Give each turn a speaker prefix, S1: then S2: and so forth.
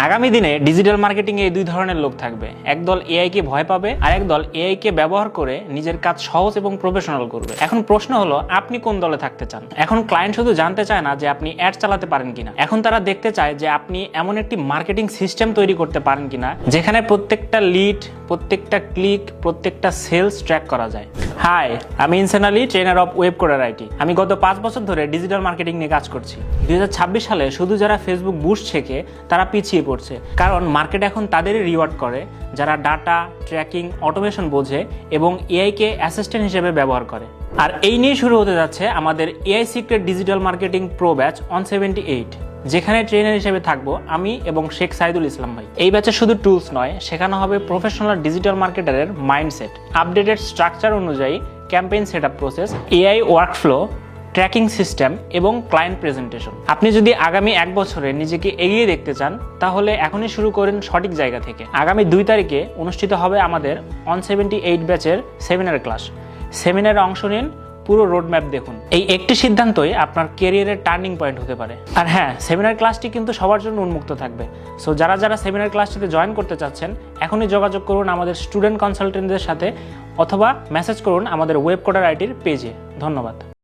S1: আগামী দিনে digital marketing এ দুই ধরনের লোক থাকবে, একদল এআই কে ভয় পাবে আর একদল এআই কে ব্যবহার করে নিজের কাজ সহজ এবং প্রফেশনাল করবে। এখন প্রশ্ন হলো আপনি কোন দলে থাকতে চান? এখন ক্লায়েন্ট শুধু জানতে চায় না যে আপনি অ্যাড চালাতে পারেন কিনা, এখন তারা দেখতে চায় যে আপনি এমন একটি মার্কেটিং সিস্টেম তৈরি করতে পারেন কিনা যেখানে প্রত্যেকটা লিড, প্রত্যেকটা ক্লিক, প্রত্যেকটা সেলস ট্র্যাক করা যায়। হাই, আমি ইনসান Ali, trainer of web coder IT. আমি গত 5 বছর ধরে ডিজিটাল মার্কেটিং নিয়ে কাজ করছি। 2026 সালে শুধু যারা ফেসবুক বুস্ট শেখে তারা পিছিয়ে পড়ছে, কারণ মার্কেট এখন তাদেরই রিওয়ার্ড করে যারা ডাটা ট্র্যাকিং, অটোমেশন বোঝে এবং এআই কে অ্যাসিস্ট্যান্ট হিসেবে ব্যবহার করে। আর এই নিয়ে শুরু হতে যাচ্ছে আমাদের AI secret digital marketing pro batch 178, যেখানে ট্রেনার হিসেবে থাকবো আমি এবং শেখ সাইদুল ইসলাম ভাই। এই ব্যাচে শুধু টুলস নয়, শেখানো হবে প্রফেশনাল ডিজিটাল মার্কেটারের মাইন্ডসেট, আপডেটেড স্ট্রাকচার অনুযায়ী campaign setup process, AI workflow, tracking system এবং ক্লায়েন্ট প্রেজেন্টেশন। আপনি যদি আগামী 1 বছরে নিজেকে এগিয়ে দেখতে চান তাহলে এখনই শুরু করেন সঠিক জায়গা থেকে। আগামী 2 তারিখে অনুষ্ঠিত হবে আমাদের 178 ব্যাচের সেমিনার ক্লাস। সেমিনারে অংশ নিন, পুরো রোডম্যাপ দেখুন। এই একটি সিদ্ধান্তই আপনার ক্যারিয়ারের টার্নিং পয়েন্ট হতে পারে। আর হ্যাঁ, সেমিনার ক্লাসটি কিন্তু সবার জন্য উন্মুক্ত থাকবে। সো যারা সেমিনার ক্লাসটিতে জয়েন করতে চাচ্ছেন এখনই যোগাযোগ করুন আমাদের স্টুডেন্ট কনসালটেন্টদের সাথে অথবা মেসেজ করুন আমাদের ওয়েব কোডার আইটির পেজে। ধন্যবাদ।